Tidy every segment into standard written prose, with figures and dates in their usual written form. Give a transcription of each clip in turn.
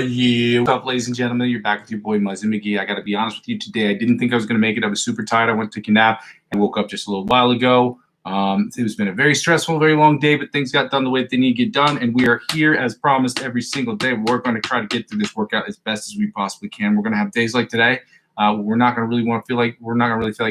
Yeah. What's up, ladies and gentlemen? You're back with your boy, Muzzy McGee. I got to be honest with you today. I didn't think I was going to make it. I was super tired. I went to take a nap and woke up just a little while ago. It's been a very stressful, very long day, but things got done the way that they need to get done. And we are here as promised every single day. We're going to try to get through this workout as best as we possibly can. We're going to have days like today. We're not going to really feel like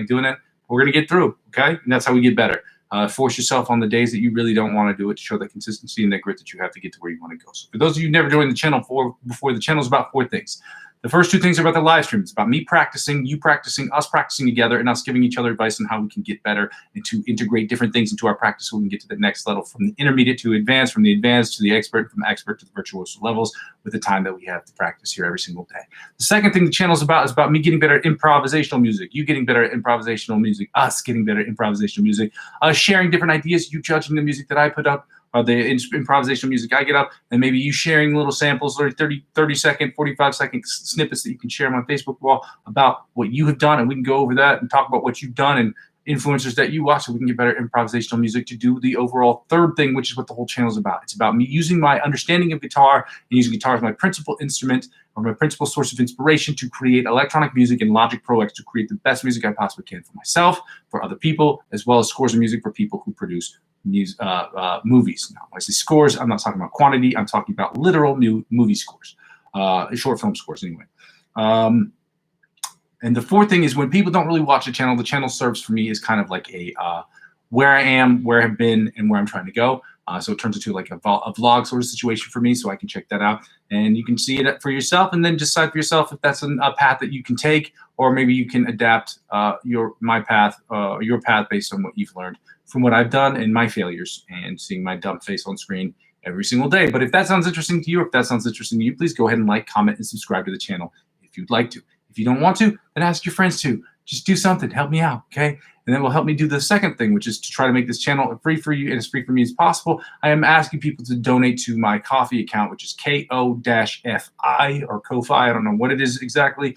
doing it. We're going to get through. Okay. And that's how we get better. Force yourself on the days that you really don't want to do it to show the consistency and the grit that you have to get to where you want to go. So for those of you who never joined the channel before, the channel is about 4 things. The first 2 things are about the live stream. It's about me practicing, you practicing, us practicing together, and us giving each other advice on how we can get better and to integrate different things into our practice so we can get to the next level, from the intermediate to advanced, from the advanced to the expert, from expert to the virtuoso levels, with the time that we have to practice here every single day. The second thing the channel is about me getting better at improvisational music, you getting better at improvisational music, us getting better at improvisational music, sharing different ideas, you judging the music that I put up, the improvisational music I get up, and maybe you sharing little samples or 30-second, 45-second snippets that you can share on my Facebook wall about what you have done, and we can go over that and talk about what you've done and influencers that you watch so we can get better at improvisational music to do the overall third thing, which is what the whole channel is about. It's about me using my understanding of guitar and using guitar as my principal instrument or my principal source of inspiration to create electronic music in Logic Pro X to create the best music I possibly can for myself, for other people, as well as scores of music for people who produce movies. Now, when I say scores, I'm not talking about quantity. I'm talking about literal new movie scores, short film scores anyway. And the fourth thing is when people don't really watch the channel serves for me as kind of like a where I am, where I've been, and where I'm trying to go. So it turns into like a vlog sort of situation for me, so I can check that out. And you can see it for yourself and then decide for yourself if that's a path that you can take, or maybe you can adapt your path based on what you've learned from what I've done and my failures and seeing my dumb face on screen every single day. But if that sounds interesting to you, please go ahead and like, comment, and subscribe to the channel if you'd like to. If you don't want to, then ask your friends to. Just do something. Help me out, okay? And then will help me do the second thing, which is to try to make this channel free for you and as free for me as possible. I am asking people to donate to my Ko-fi account, which is Ko-Fi or Ko-Fi. I don't know what it is exactly.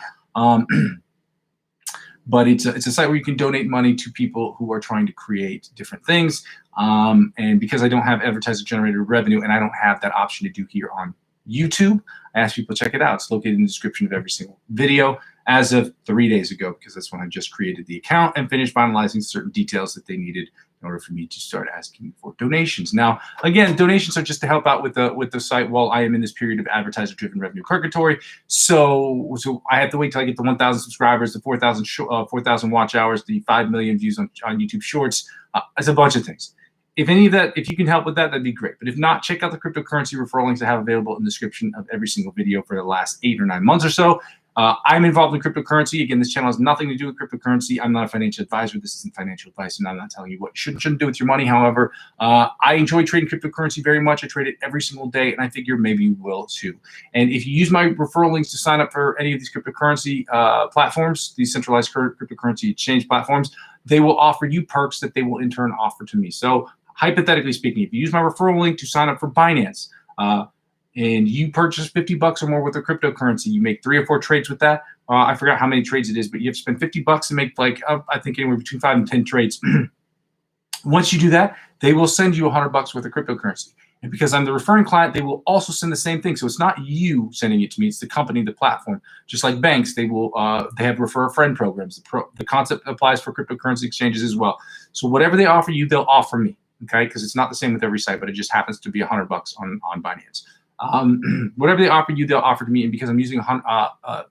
But it's a site where you can donate money to people who are trying to create different things. And because I don't have advertiser-generated revenue and I don't have that option to do here on YouTube, I ask people to check it out. It's located in the description of every single video as of 3 days ago, because that's when I just created the account and finished finalizing certain details that they needed in order for me to start asking for donations. Now, again, donations are just to help out with the site while I am in this period of advertiser-driven revenue purgatory. So I have to wait till I get the 1,000 subscribers, the 4,000 watch hours, the 5 million views on YouTube Shorts. It's a bunch of things. If any of that, if you can help with that, that'd be great. But if not, check out the cryptocurrency referral links I have available in the description of every single video for the last 8 or 9 months or so. I'm involved in cryptocurrency. Again, this channel has nothing to do with cryptocurrency. I'm not a financial advisor. This isn't financial advice, and I'm not telling you what you should and shouldn't do with your money. However, I enjoy trading cryptocurrency very much. I trade it every single day, and I figure maybe you will too. And if you use my referral links to sign up for any of these cryptocurrency platforms, these centralized cryptocurrency exchange platforms, they will offer you perks that they will in turn offer to me. So hypothetically speaking, if you use my referral link to sign up for Binance, and you purchase $50 or more worth of cryptocurrency, you make 3 or 4 trades with that. I forgot how many trades it is, but you have to spend $50 to make like, I think anywhere between 5 and 10 trades. Once you do that, they will send you $100 worth of cryptocurrency. And because I'm the referring client, they will also send the same thing. So it's not you sending it to me, it's the company, the platform. Just like banks, they will they have refer a friend programs. The concept applies for cryptocurrency exchanges as well. So whatever they offer you, they'll offer me, okay? Because it's not the same with every site, but it just happens to be $100 on Binance. Whatever they offer you, they'll offer to me. And because I'm using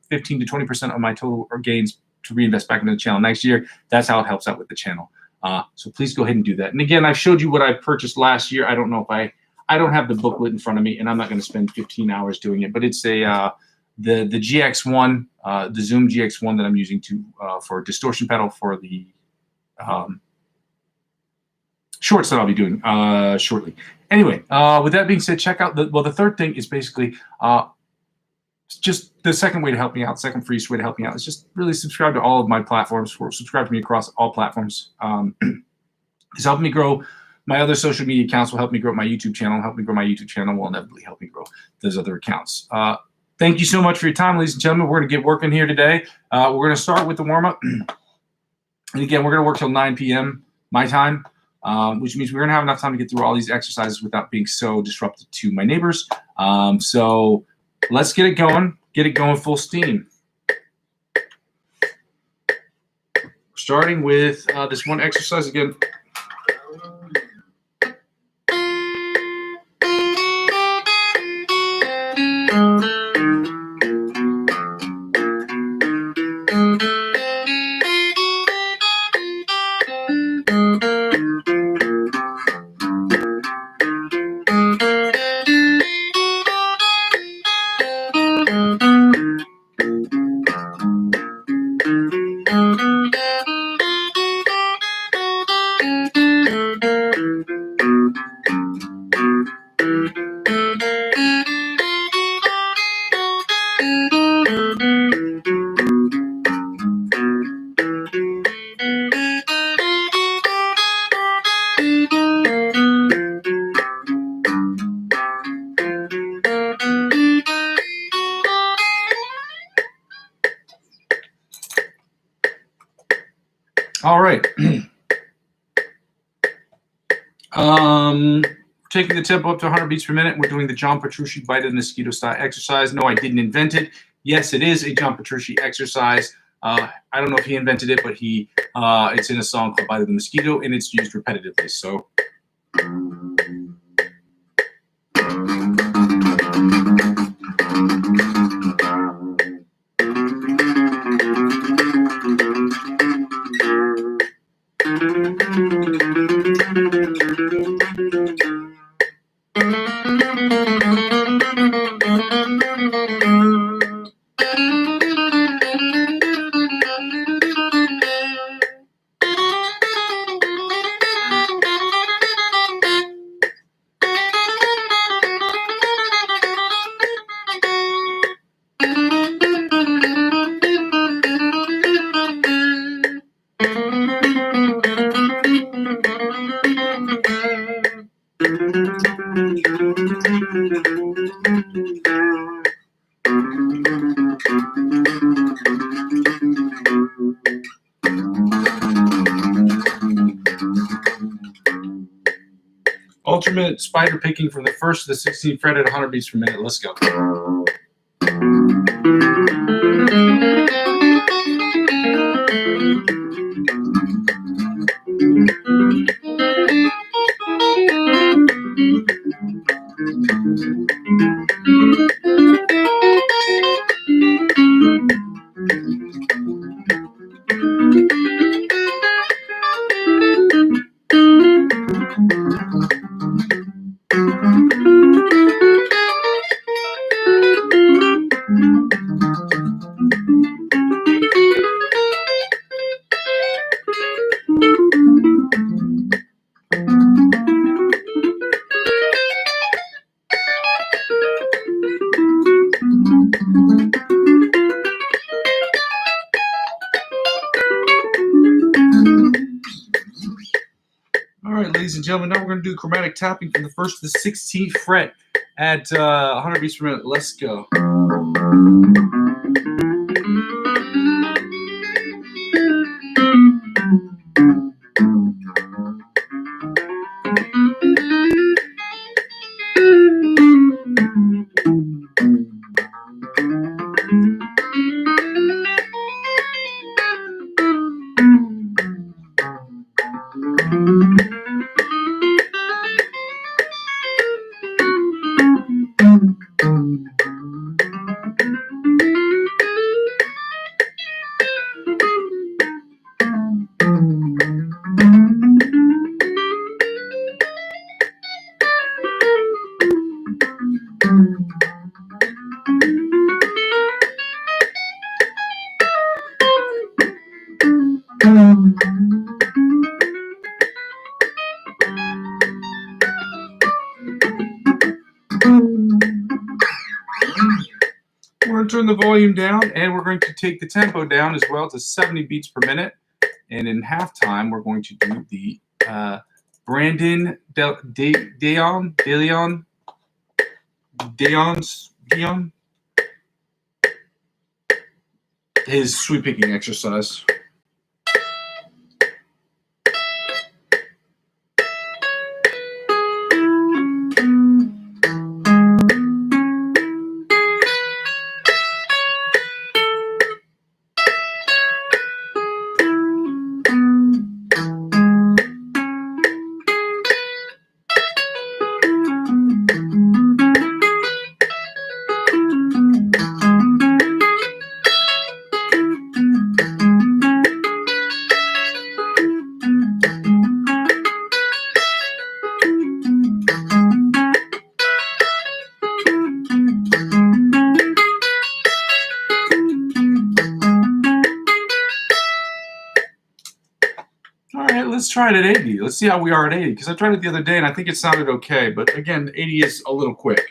15 to 20% of my total gains to reinvest back into the channel next year, that's how it helps out with the channel. So please go ahead and do that. And again, I've showed you what I purchased last year. I don't know if I don't have the booklet in front of me, and I'm not going to spend 15 hours doing it, but it's the GX1, the Zoom GX1 that I'm using for distortion pedal for the shorts that I'll be doing shortly. Anyway, with that being said, check out the third thing is basically just the second way to help me out, second free way to help me out is just really subscribe to all of my platforms, or subscribe to me across all platforms. It's helping me grow. My other social media accounts will help me grow my YouTube channel. Help me grow my YouTube channel will inevitably help me grow those other accounts. Thank you so much for your time, ladies and gentlemen. We're going to get working here today. We're going to start with the warm-up. And again, we're going to work till 9 p.m. my time. Which means we're going to have enough time to get through all these exercises without being so disruptive to my neighbors. So let's get it going. Get it going full steam. Starting with this one exercise again. All right. Taking the tempo up to 100 beats per minute. We're doing the John Petrucci Bite of the Mosquito style exercise. No, I didn't invent it. Yes, it is a John Petrucci exercise. I don't know if he invented it, but it's in a song called Bite of the Mosquito, and it's used repetitively. So. Alternate spider picking from the 1st to the 16th fret at 100 beats per minute. Let's go. All right, ladies and gentlemen, now we're going to do chromatic tapping from the 1st to the 16th fret at 100 beats per minute. Let's go. We're going to turn the volume down, and we're going to take the tempo down as well to 70 beats per minute. And in halftime, we're going to do the Brandon Deon, his sweep picking exercise. let's try it at 80. Let's see how we are at 80, because I tried it the other day and I think it sounded okay, but again, 80 is a little quick.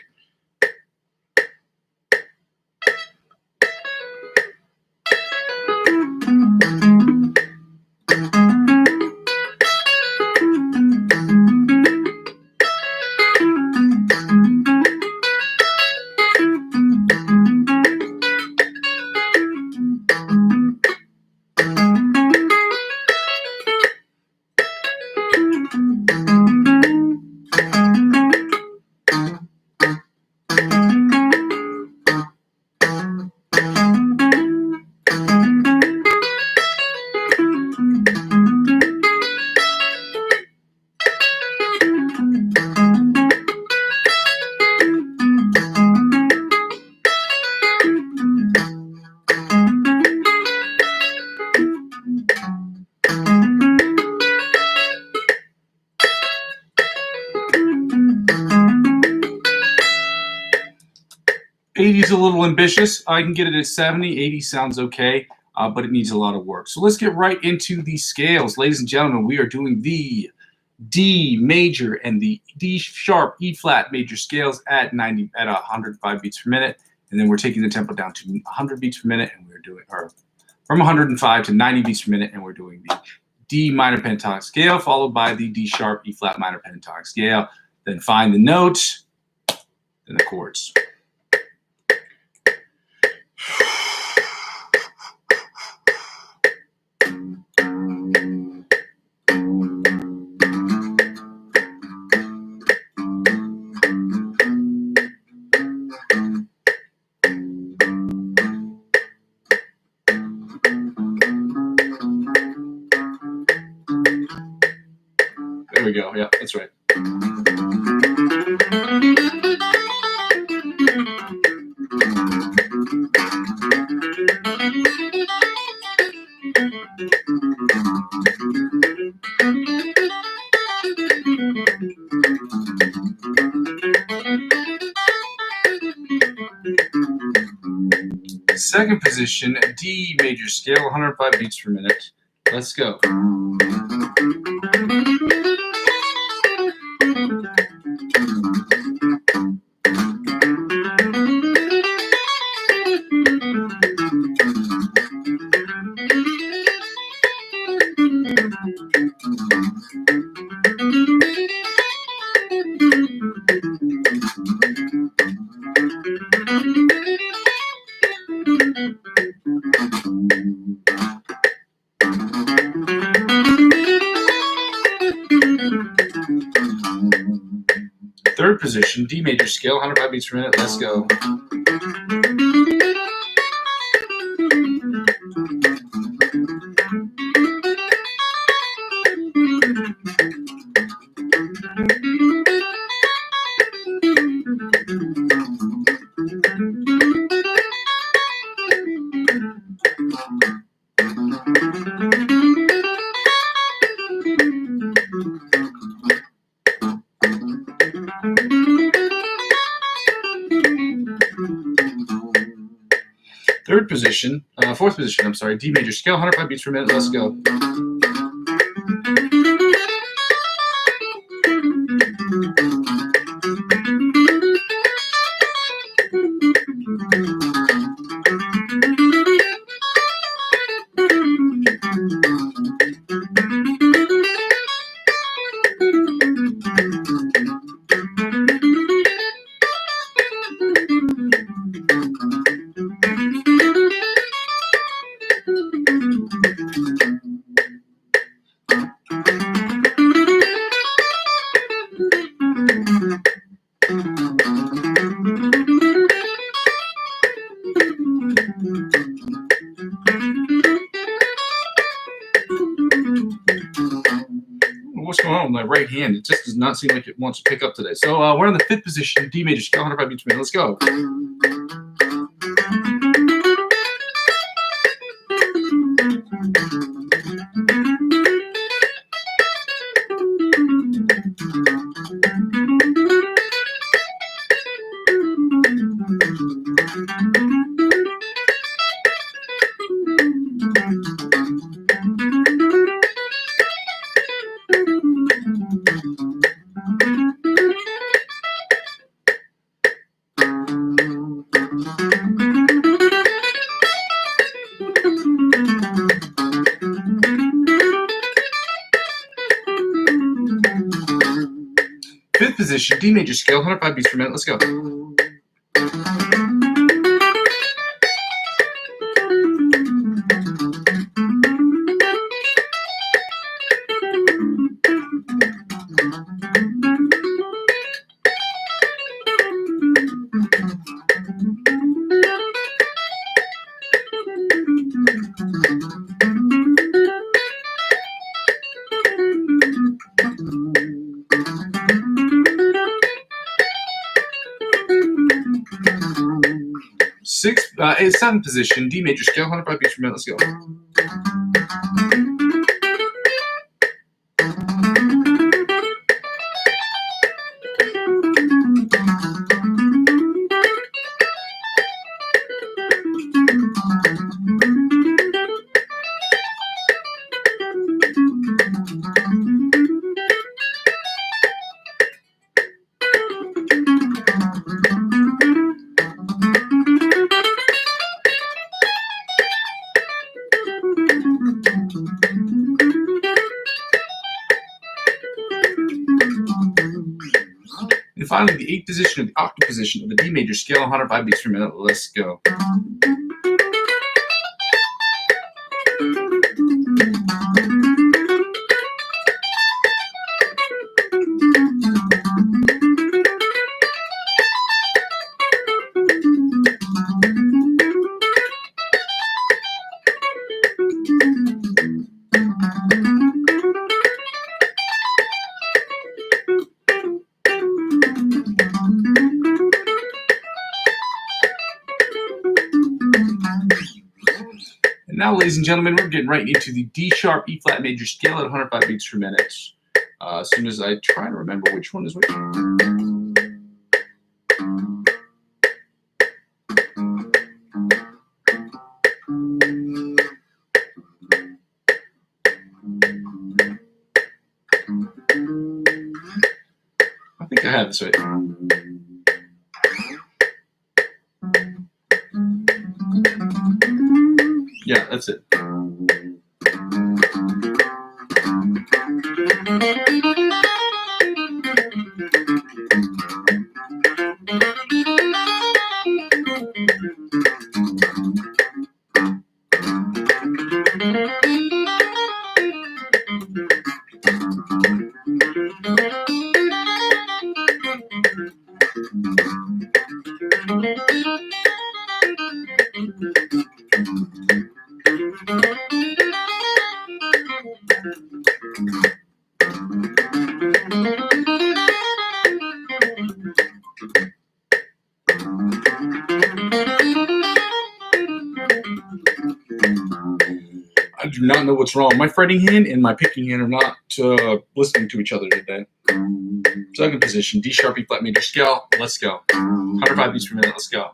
'80 is a little ambitious. I can get it at 70. 80 sounds okay, but it needs a lot of work. So let's get right into the scales. Ladies and gentlemen, we are doing the D major and the D sharp, E flat major scales at 105 beats per minute. And then we're taking the tempo down to 100 beats per minute, and we're doing, or from 105 to 90 beats per minute, and we're doing the D minor pentatonic scale, followed by the D sharp, E flat minor pentatonic scale. Then find the note, then the chords. There we go. Yeah, that's right. Second position, D major scale, 105 beats per minute. Let's go. Third position, D major scale, 105 beats per minute. Let's go. Fourth position, I'm sorry, D major scale, 105 beats per minute. Let's go. What's going on with my right hand? It just does not seem like it wants to pick up today. So we're on the fifth position, D major scale, 105 beats per minute. Let's go. position, D major scale, 105 beats per minute. Let's go. Seventh position, D major scale, 105 beats per minute. Let's go. And finally, the eighth position of the octave position of the D major scale, 105 beats per minute. Let's go. And now, ladies and gentlemen, we're getting right into the D sharp E flat major scale at 105 beats per minute. As soon as I try to remember which one is which. I think I have this right. Yeah, that's it. I do not know what's wrong. My fretting hand and my picking hand are not listening to each other today. Second position, D sharp E flat major scale. Let's go. 105 beats per minute. Let's go.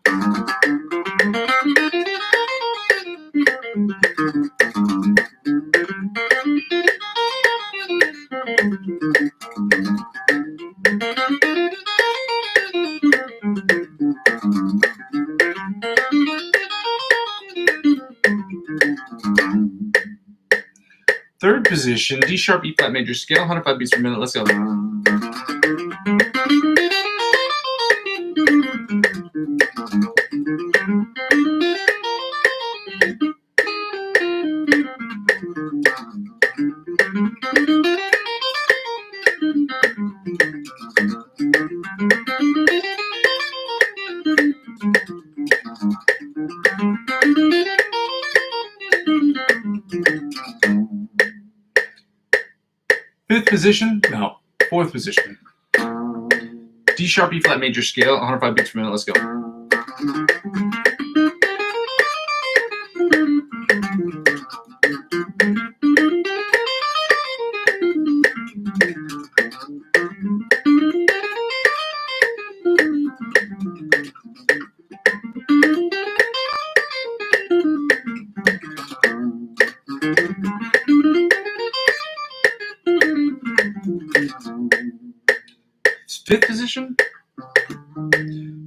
Third position, D sharp E flat major scale, 105 beats per minute. Let's go. Fifth position, no, fourth position. D sharp E flat major scale, 105 beats per minute. Let's go. Fifth position.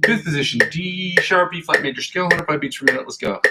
Fifth position, D sharp E flat major scale, 105 beats per minute. Let's go.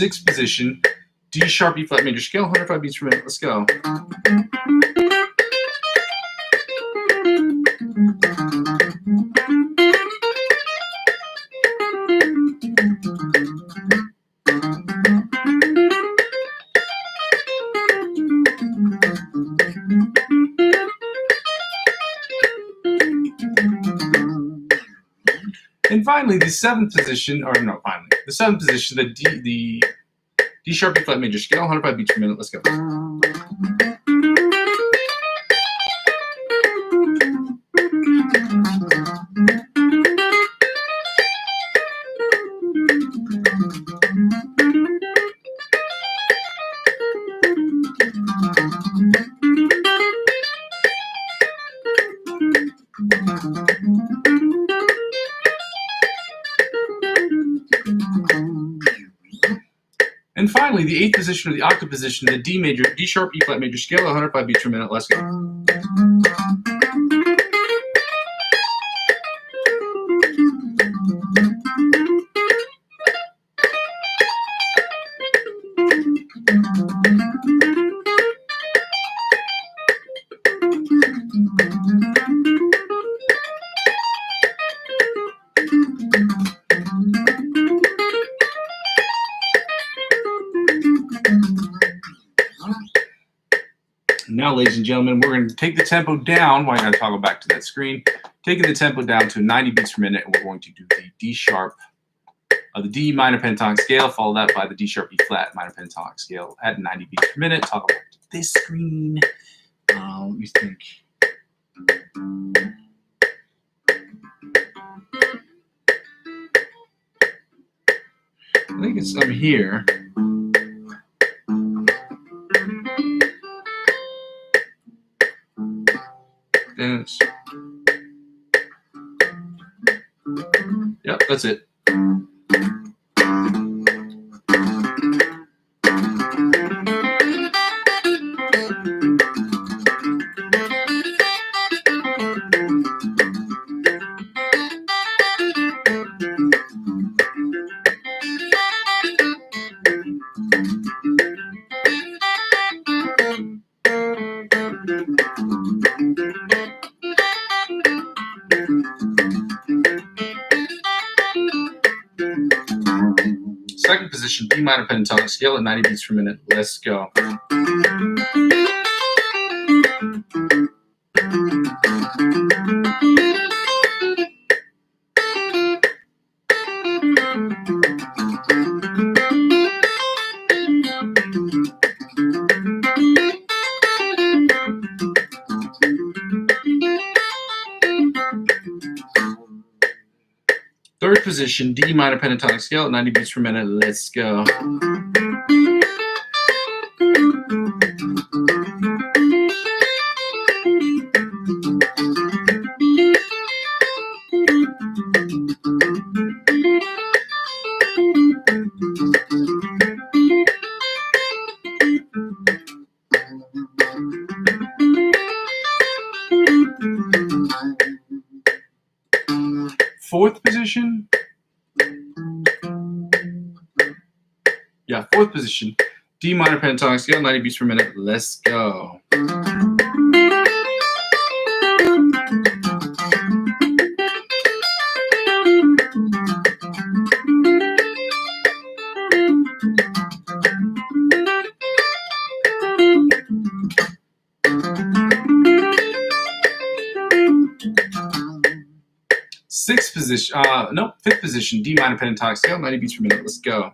sixth position, D sharp, E flat major scale, 105 beats per minute. Let's go. And finally, the seventh position, or no, finally, the seventh position, the D sharp, E flat major scale, 105 beats per minute. Let's go. And finally, the eighth position or the octave position, the D sharp, E flat major scale, 105 beats per minute. Let's go. Now, ladies and gentlemen, we're going to take the tempo down. Why don't I toggle back to that screen? Taking the tempo down to 90 beats per minute, and we're going to do the D sharp, the D minor pentatonic scale, follow that by the D sharp, E flat minor pentatonic scale at 90 beats per minute. Toggle back to this screen. Let me think. I think it's up here. Yep, that's it. Second position, B minor pentatonic scale at 90 beats per minute. Let's go. Third position, D minor pentatonic scale at 90 beats per minute. Let's go. Fourth position. Yeah, fourth position. D minor pentatonic scale, 90 beats per minute. Let's go. Sixth position, fifth position, D minor pentatonic scale, 90 beats per minute. Let's go.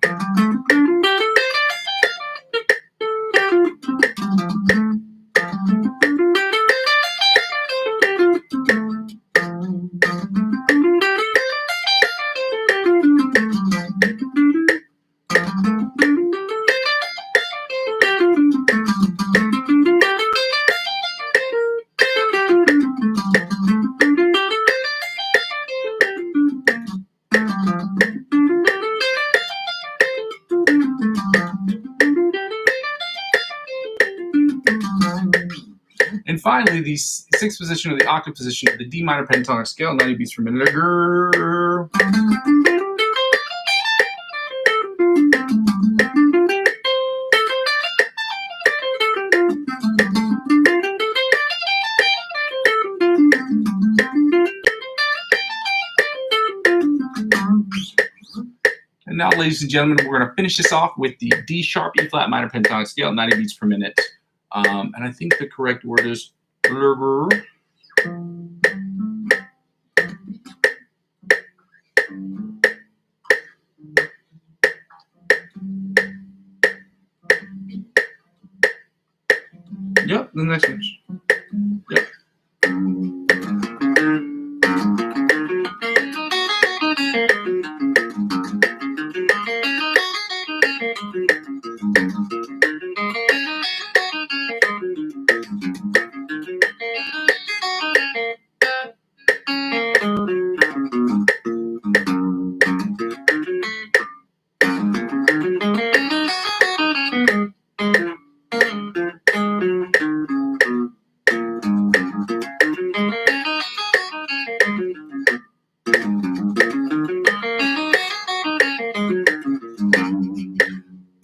And finally, the sixth position or the octave position of the D minor pentatonic scale, 90 beats per minute. Grrr. Now, ladies and gentlemen, we're going to finish this off with the D sharp E flat minor pentatonic scale, 90 beats per minute. And I think the correct word is yep, the next one. Yep.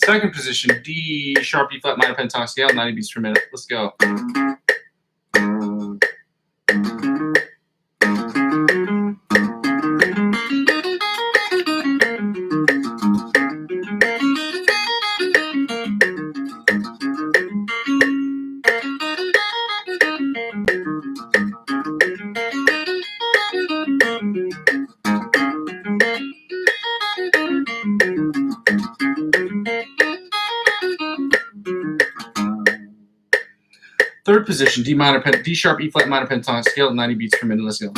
Second position, D sharp E flat minor pentatonic scale, 90 beats per minute. Let's go. Third position, D sharp E flat minor pentatonic scale, 90 beats per minute. Let's go.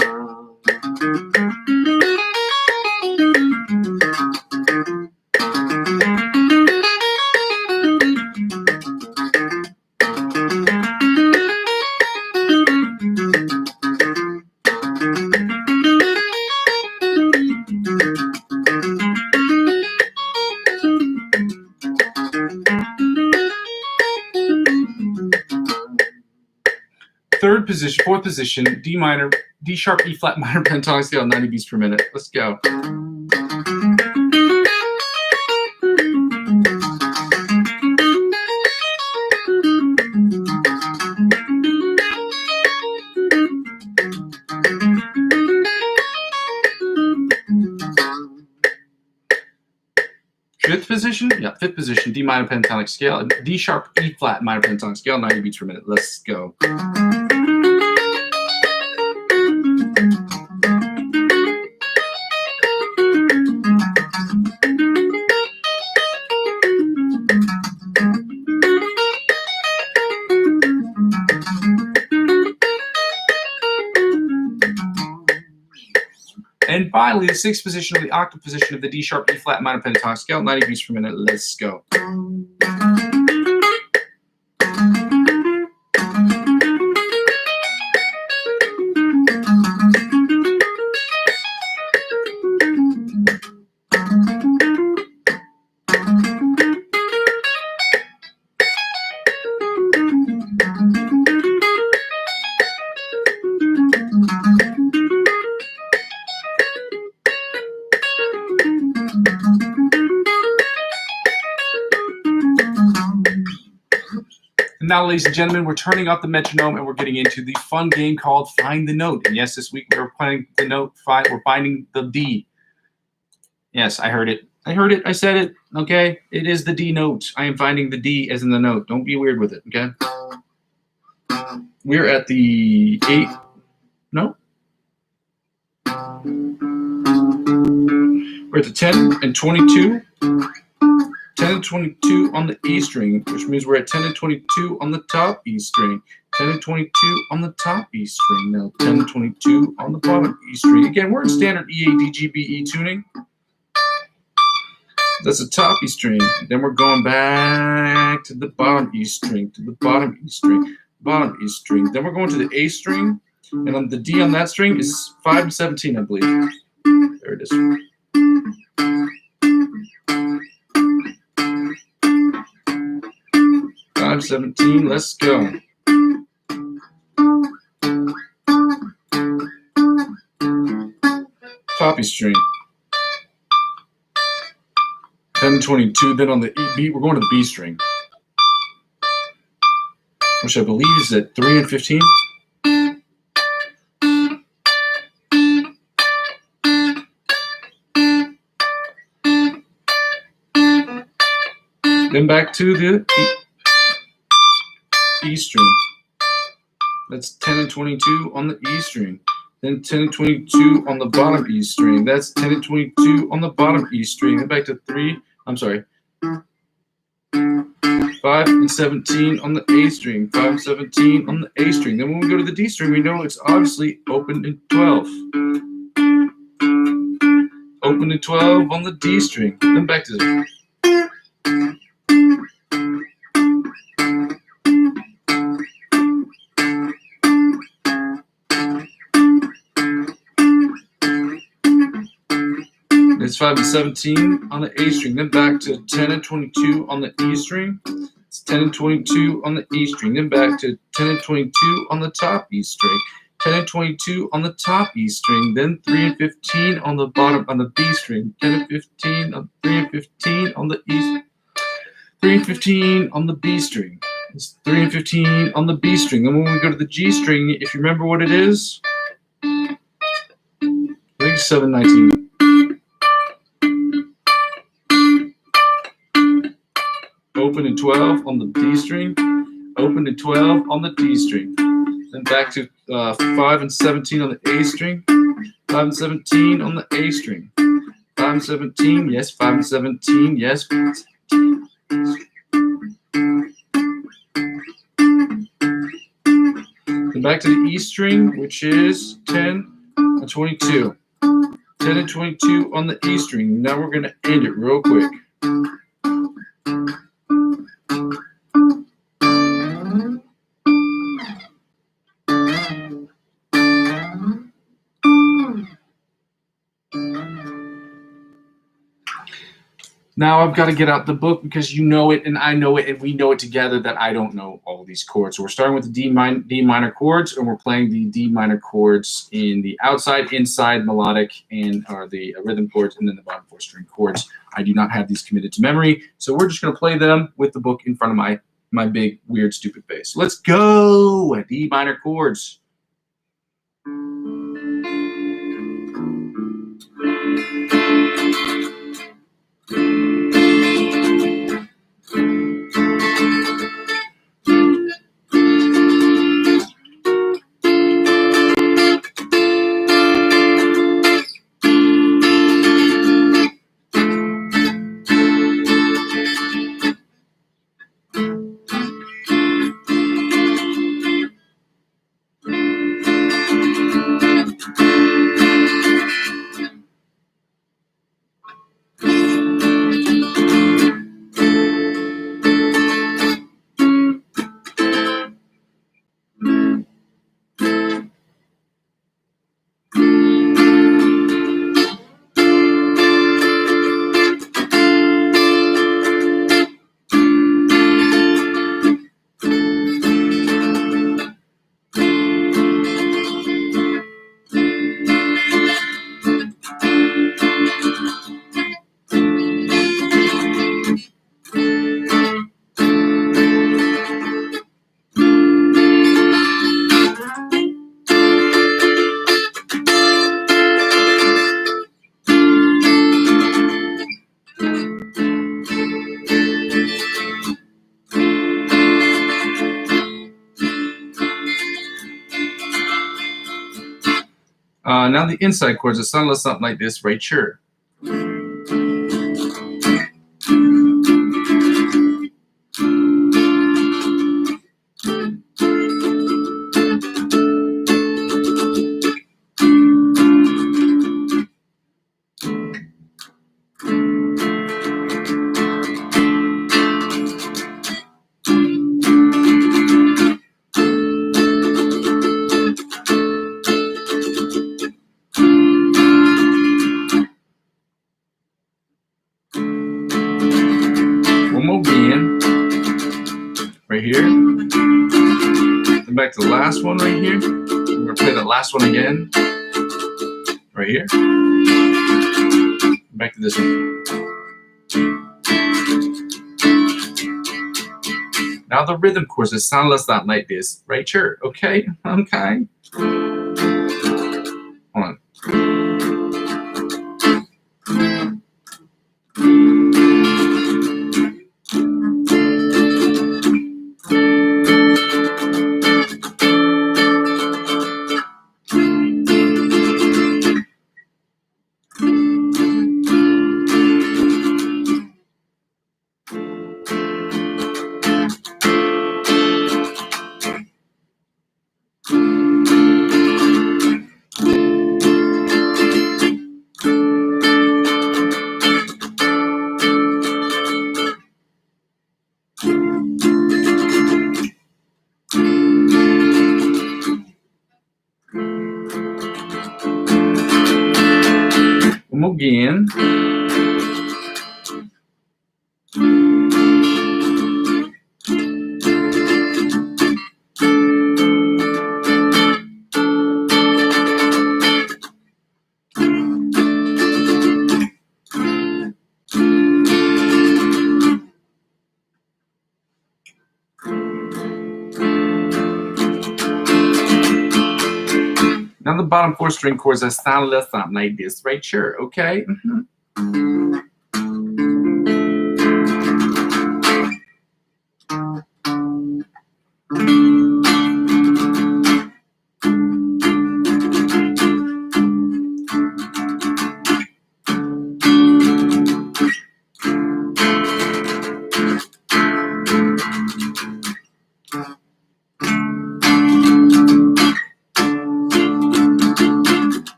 Third position, fourth position, D sharp E flat minor pentatonic scale, 90 beats per minute. Let's go. Fifth position, fifth position, D minor pentatonic scale, D sharp E flat minor pentatonic scale, 90 beats per minute. Let's go. And finally, the sixth position, or the octave position of the D sharp E flat minor pentatonic scale, 90 beats per minute. Let's go. And now, ladies and gentlemen, we're turning up the metronome and we're getting into the fun game called Find the Note. And yes, this week we're playing the note. We're finding the D. Yes, I heard it. I heard it. I said it. Okay, it is the D note. I am finding the D as in the note. Don't be weird with it. Okay. We're at the 8. No. We're at the 10 and 22. 10 and 22 on the E string, which means we're at 10 and 22 on the top E string. 10 and 22 on the top E string. Now 10 and 22 on the bottom E string. Again, we're in standard E, A, D, G, B, E tuning. That's the top E string. Then we're going back to the bottom E string, to the bottom E string, bottom E string. Then we're going to the A string, and on the D on that string is 5 and 17, I believe. There it is. 5-17, let's go. Top E string. 10-22, then on the E beat, we're going to the B string, which I believe is at 3 and 15. Then back to the E string. That's 10 and 22 on the E string. Then 10 and 22 on the bottom E string. That's 10 and 22 on the bottom E string. Then back to 5 and 17 on the A string. 5 and 17 on the A string. Then when we go to the D string, we know it's obviously open in 12. Open in 12 on the D string. Then back to the It's 5 and 17 on the A string, then back to 10 and 22 on the E string. It's 10 and 22 on the E string, then back to 10 and 22 on the top E string. 10 and 22 on the top E string, then 3 and 15 on the bottom on the B string. 10 and 15 on 3 and 15 on the E string. 3 and 15 on the B string. It's 3 and 15 on the B string. Then when we go to the G string, if you remember what it is, I think it's 719. Open in 12 on the D string, open in 12 on the D string. Then back to 5 and 17 on the A string, 5 and 17 on the A string. 5 and 17, yes, 5 and 17, yes. Then back to the E string, which is 10 and 22. 10 and 22 on the E string. Now we're going to end it real quick. Now I've got to get out the book because you know it and I know it and we know it together that I don't know all these chords. So we're starting with the D minor chords and we're playing the D minor chords in the outside, inside, melodic, and or the rhythm chords, and then the bottom 4 string chords. I do not have these committed to memory, so we're just going to play them with the book in front of my big, weird, stupid face. Let's go! D minor chords. Now the inside chords, it sounds something like this right here. Right here. Then back to the last one right here. We're going to play that last one again. Right here. Back to this one. Now the rhythm chords, it sounds something like this. Right here. Okay? Okay. Hold on. again. Now the bottom 4 string chords that sound a little something like this right here, okay?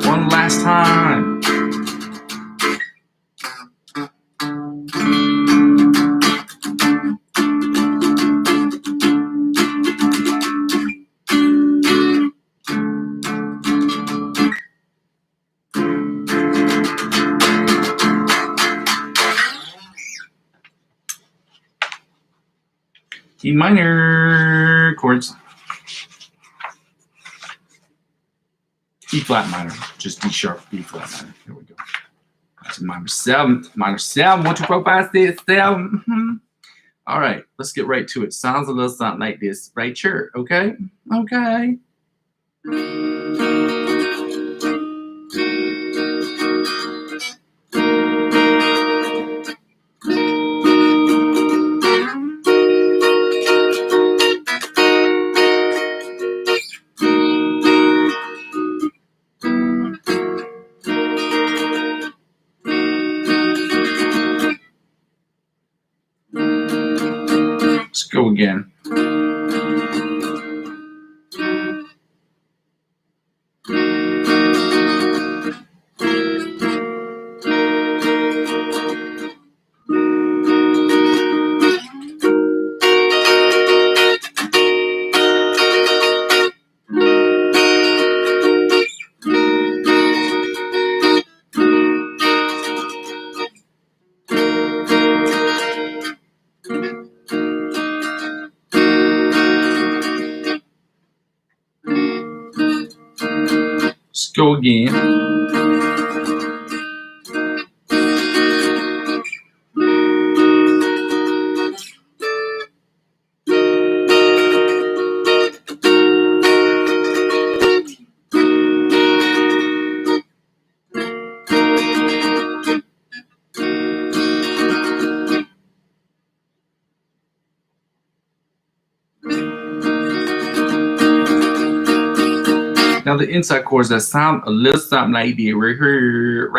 One last time. E minor chords. E flat minor, just D sharp, B flat minor. Here we go. That's a minor 7. Minor 7. 1, 2, 4, 5, 6, 7. All right, let's get right to it. Sounds a little something like this right here, okay? Okay. Let's go again. Let's go again. Now the inside chords that sound a little something like the right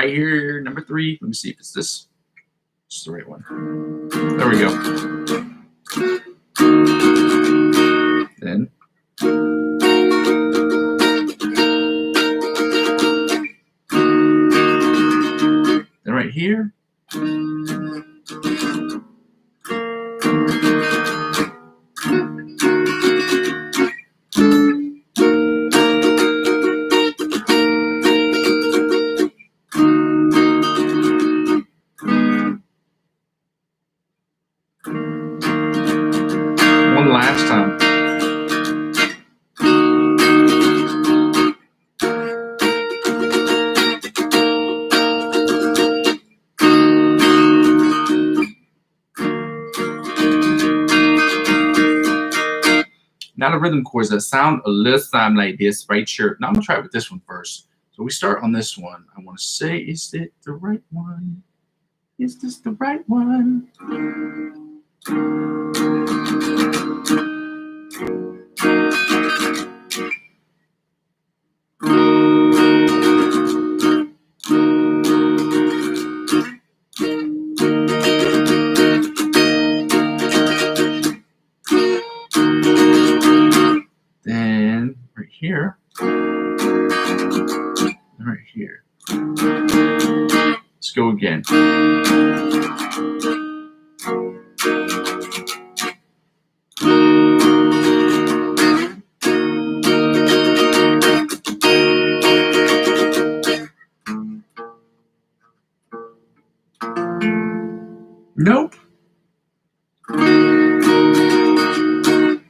here, number 3. Let me see if it's this. It's the right one. There we go. Then right here. One last time. Now the rhythm chords that sound a little something like this right here. Now I'm gonna try it with this one first. So we start on this one. I want to say, is it the right one? Is this the right one? Then right here, right here. Let's go again. Nope.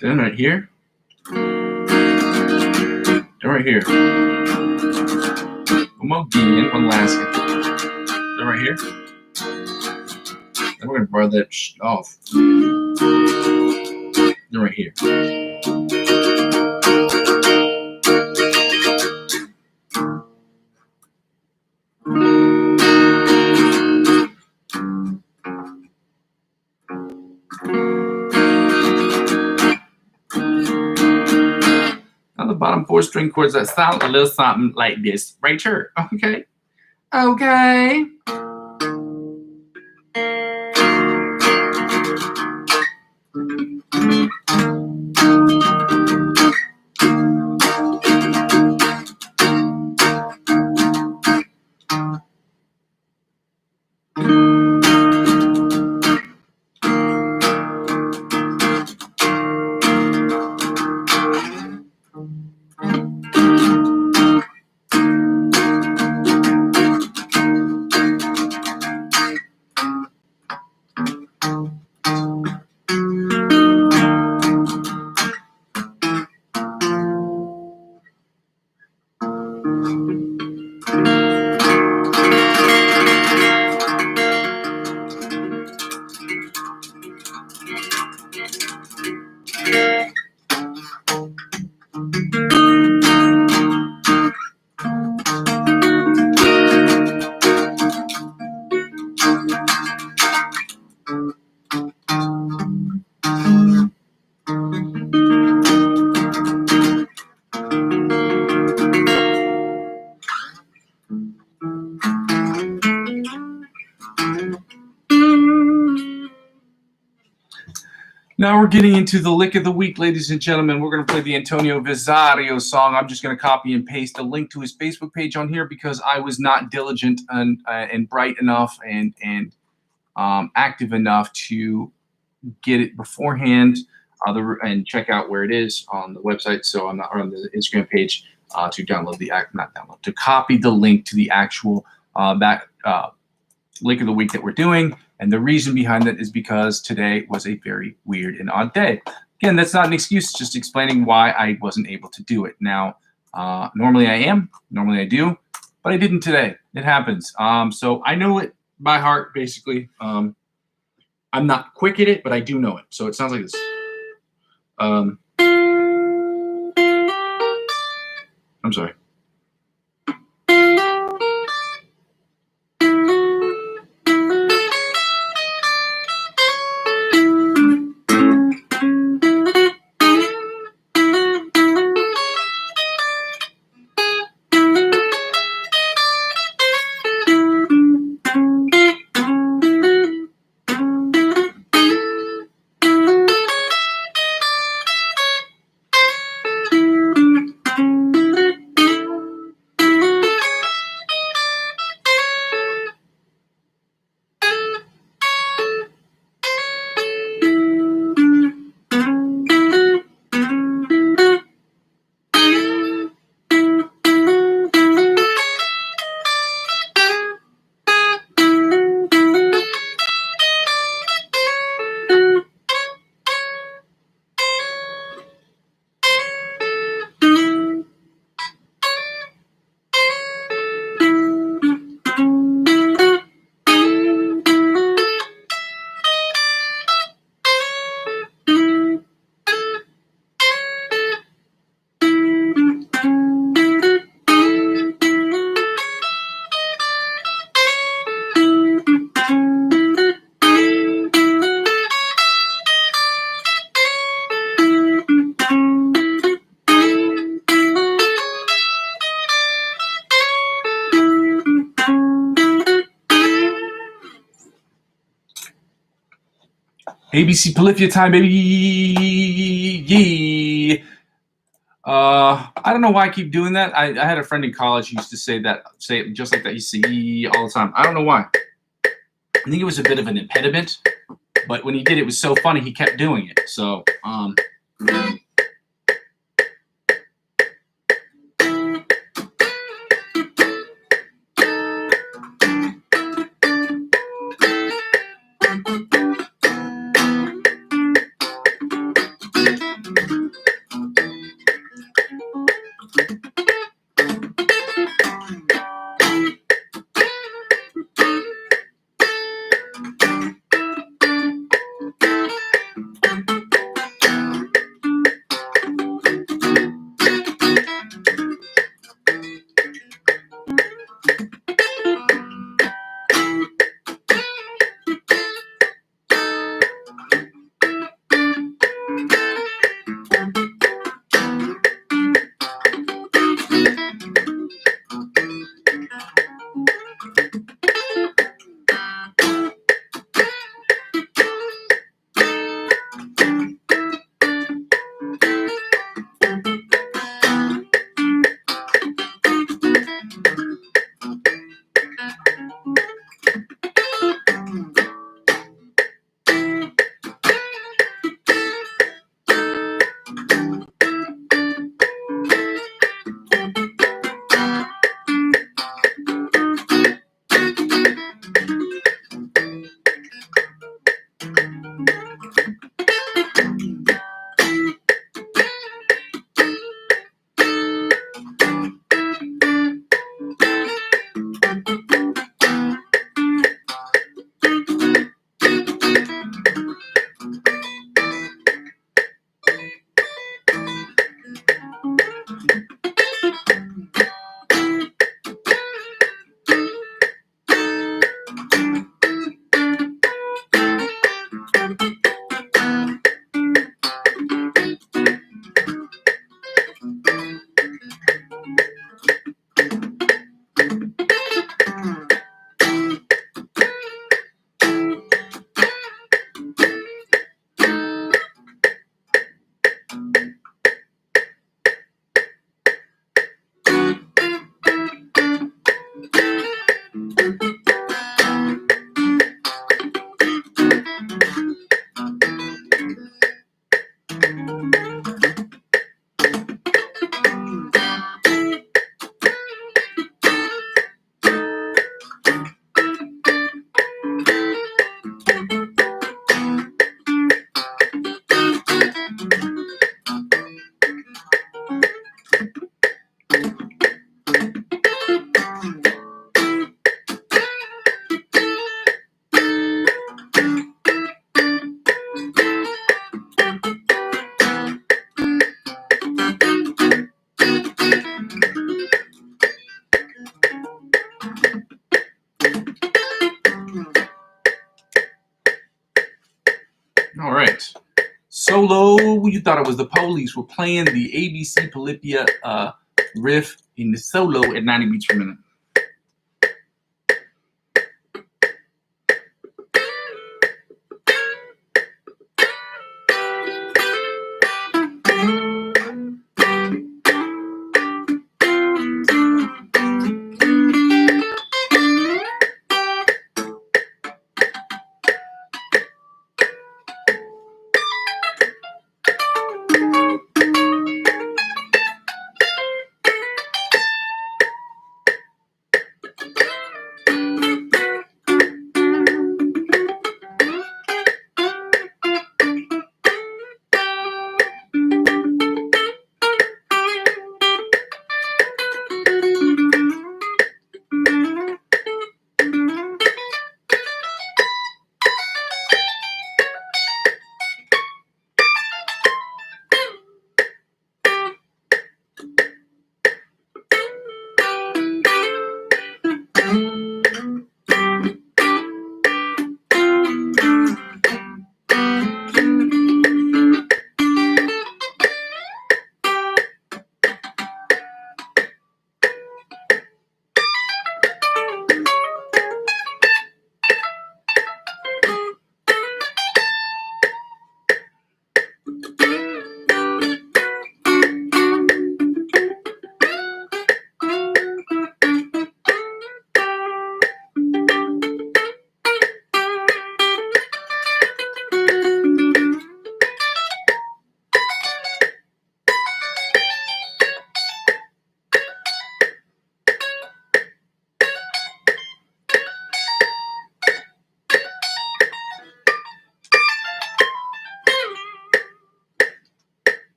Then right here. Then right here. One more again, one last. Then right here. Then we're gonna bar that off. Then right here. Now the bottom 4 string chords that sound a little something like this right here. Okay. Okay. Now we're getting into the lick of the week, ladies and gentlemen. We're going to play the Antonio Visario song. I'm just going to copy and paste a link to his Facebook page on here because I was not diligent and bright enough and active enough to get it beforehand and check out where it is on the website. So I'm not on the Instagram page to download to copy the link to the actual lick of the week that we're doing. And the reason behind that is because today was a very weird and odd day. Again, that's not an excuse, just explaining why I wasn't able to do it. Now, normally I do, but I didn't today. It happens. So I know it by heart, basically. I'm not quick at it, but I do know it. So it sounds like this. I'm sorry. ABC Polyphia time, baby. Yee. I don't know why I keep doing that. I had a friend in college who used to say it just like that. He used to say all the time. I don't know why. I think it was a bit of an impediment, but when he did, it was so funny. He kept doing it. So, Who you thought it was? The Police. We're playing the ABC Polyphia riff in the solo at 90 beats per minute.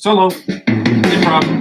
Solo. Improv.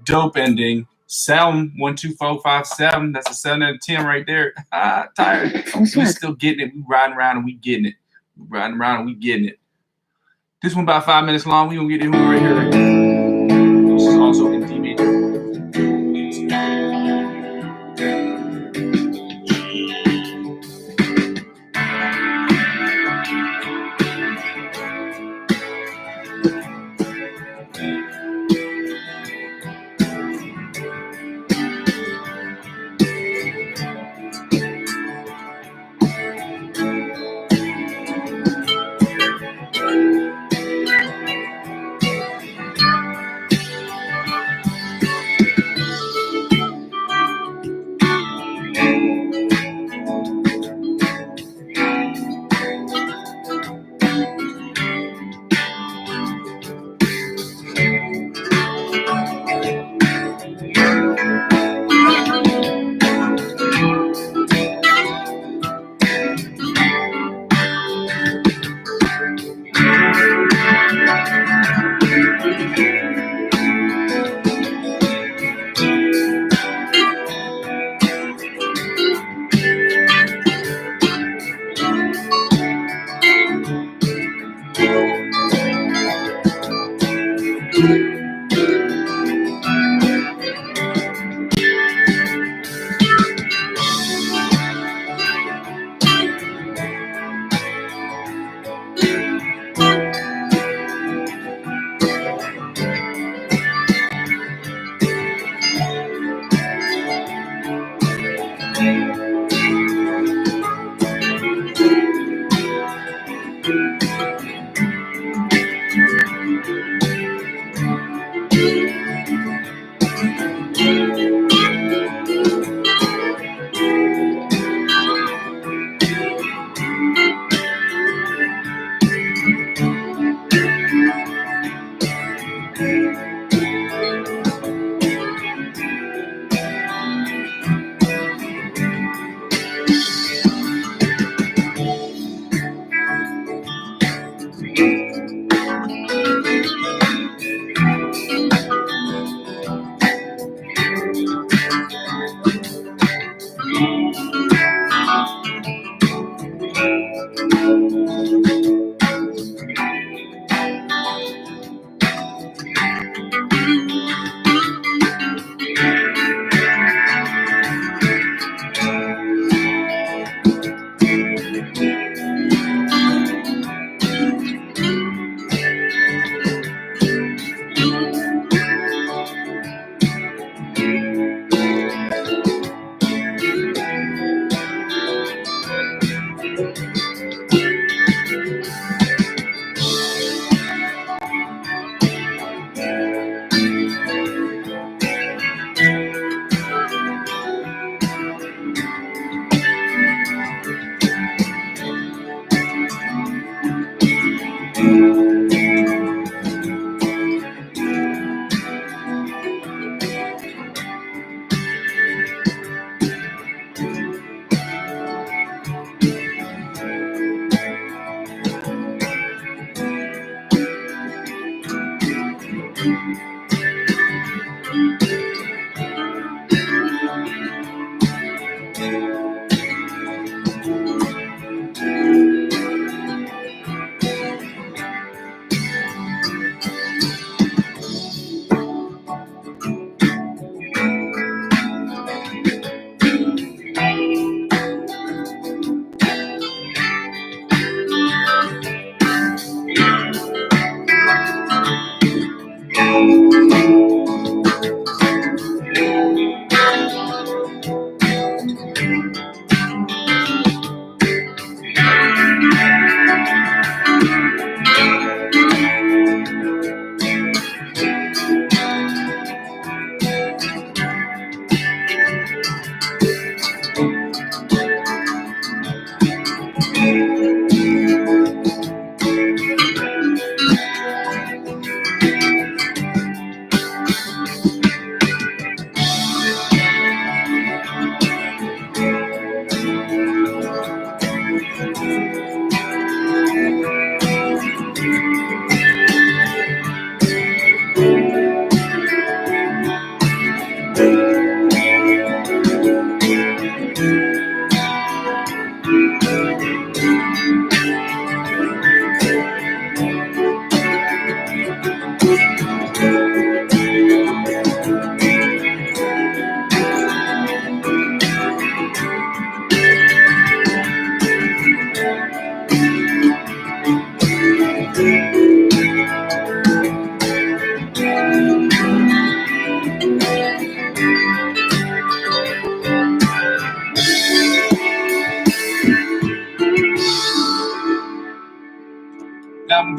Dope ending. Sound 1, 2, 4, 5, 7. That's a 7 out of 10 right there. Tired. We still getting it. We riding around and we getting it. We riding around and we getting it. This one about 5 minutes long. We gonna get this one right here. Right here. This is also in D major.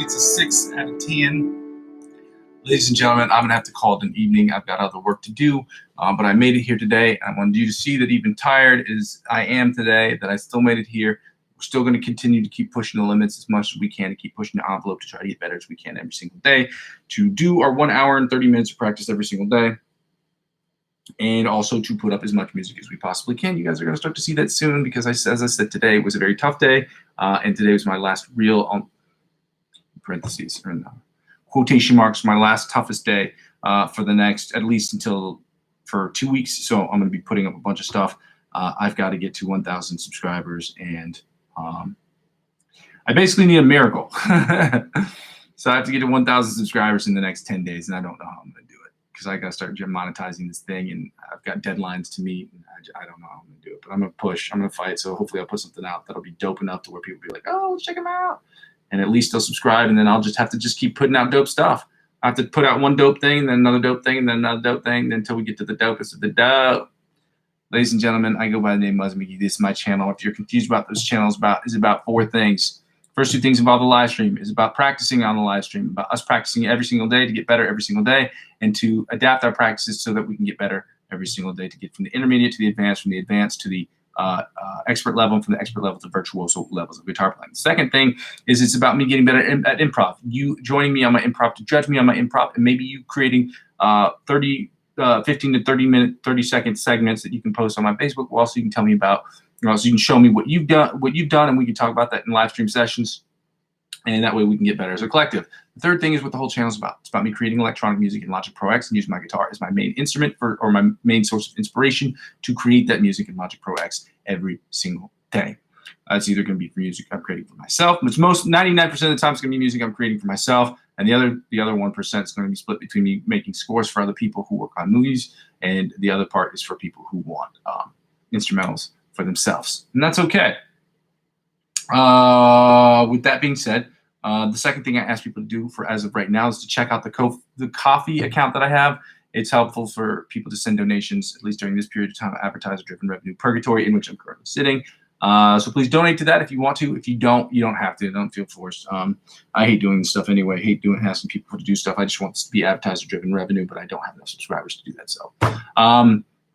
me it's a 6 out of 10. Ladies and gentlemen, I'm going to have to call it an evening. I've got other work to do, but I made it here today. I wanted you to see that even tired as I am today, that I still made it here. We're still going to continue to keep pushing the limits as much as we can, to keep pushing the envelope to try to get better as we can every single day, to do our 1 hour and 30 minutes of practice every single day, and also to put up as much music as we possibly can. You guys are going to start to see that soon because, as I said, today was a very tough day, and today was my last real, parentheses, or no, quotation marks, my last toughest day for the next, at least for 2 weeks. So I'm going to be putting up a bunch of stuff. I've got to get to 1,000 subscribers, and I basically need a miracle. So I have to get to 1,000 subscribers in the next 10 days, and I don't know how I'm going to do it because I got to start monetizing this thing, and I've got deadlines to meet, and I don't know how I'm going to do it, but I'm going to push. I'm going to fight. So hopefully I'll put something out that'll be dope enough to where people will be like, oh, let's check them out. And at least they'll subscribe, and then I'll just have to keep putting out dope stuff. I have to put out one dope thing, then another dope thing, then another dope thing, until we get to the dopest of the dope. Ladies and gentlemen, I go by the name Muzzy McGee. This is my channel. If you're confused about those channels, is about 4 things. First 2 things involve the live stream. Is about practicing on the live stream, about us practicing every single day to get better every single day, and to adapt our practices so that we can get better every single day, to get from the intermediate to the advanced, from the advanced to the expert level, and from the expert level to virtuoso levels of guitar playing. The second thing is it's about me getting better at improv. You joining me on my improv, to judge me on my improv, and maybe you creating 15 to 30-second segments that you can post on my Facebook wall, so you can tell me about, so you can show me what you've done, and we can talk about that in live stream sessions, and that way we can get better as a collective. The third thing is what the whole channel is about. It's about me creating electronic music in Logic Pro X and using my guitar as my main instrument or my main source of inspiration to create that music in Logic Pro X every single day. It's either going to be for music I'm creating for myself, which 99% of the time it's going to be music I'm creating for myself, and the other 1% is going to be split between me making scores for other people who work on movies, and the other part is for people who want instrumentals for themselves, and that's okay. With that being said, the second thing I ask people to do as of right now is to check out the Coffee account that I have. It's helpful for people to send donations, at least during this period of time, advertiser-driven revenue purgatory in which I'm currently sitting. So please donate to that if you want to. If you don't, you don't have to. Don't feel forced. I hate doing this stuff anyway. I hate asking people to do stuff. I just want this to be advertiser-driven revenue, but I don't have enough subscribers to do that. So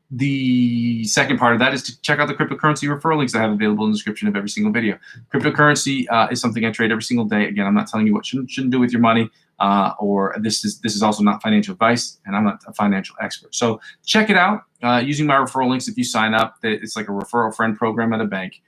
the second part of that is to check out the cryptocurrency referral links I have available in the description of every single video. Cryptocurrency is something I trade every single day. Again, I'm not telling you what you shouldn't do with your money, or this is also not financial advice, and I'm not a financial expert. So check it out using my referral links. If you sign up, it's like a referral friend program at a bank.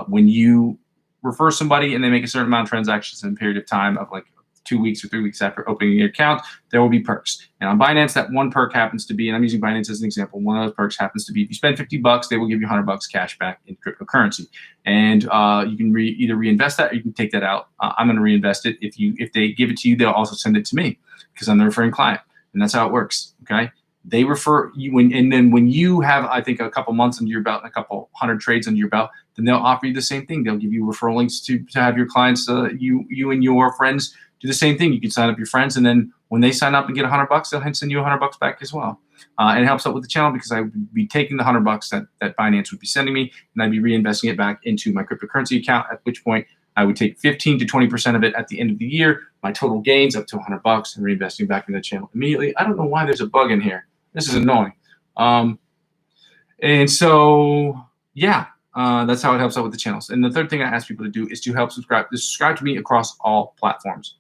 When you refer somebody and they make a certain amount of transactions in a period of time of like 2 weeks or 3 weeks after opening your account, there will be perks. And on Binance, that one perk happens to be, and I'm using Binance as an example, one of those perks happens to be if you spend $50, they will give you $100 cash back in cryptocurrency. And you can either reinvest that or you can take that out. I'm going to reinvest it. If they give it to you, they'll also send it to me because I'm the referring client. And that's how it works, okay? They refer you, and then when you have, I think, a couple months under your belt and a couple 100 trades under your belt, then they'll offer you the same thing. They'll give you referral links to have your clients, you and your friends do the same thing. You can sign up your friends, and then when they sign up and get $100, they'll send you $100 back as well. And it helps out with the channel because I would be taking the $100 that Binance would be sending me, and I'd be reinvesting it back into my cryptocurrency account, at which point I would take 15 to 20% of it at the end of the year, my total gains up to $100, and reinvesting back in the channel immediately. I don't know why there's a bug in here. This is annoying. And so, yeah, that's how it helps out with the channels. And the third thing I ask people to do is to help subscribe to me across all platforms.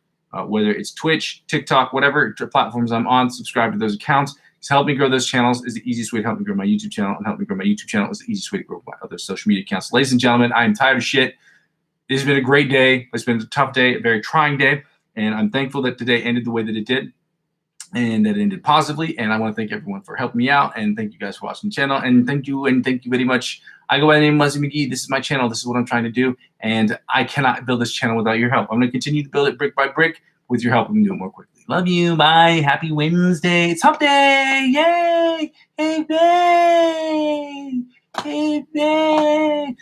Whether it's Twitch, TikTok, whatever platforms I'm on, subscribe to those accounts. To help me grow those channels is the easiest way to help me grow my YouTube channel, and help me grow my YouTube channel is the easiest way to grow my other social media accounts. Ladies and gentlemen, I am tired of shit. It's been a great day. It's been a tough day, a very trying day, and I'm thankful that today ended the way that it did, and that it ended positively. And I want to thank everyone for helping me out, and thank you guys for watching the channel, and thank you very much. I go by the name Muzzy McGee. This is my channel. This is what I'm trying to do, and I cannot build this channel without your help. I'm going to continue to build it brick by brick. With your help, we can do it more quickly. Love you. Bye. Happy Wednesday. It's hump day. Yay. Hey, babe. Hey, babe.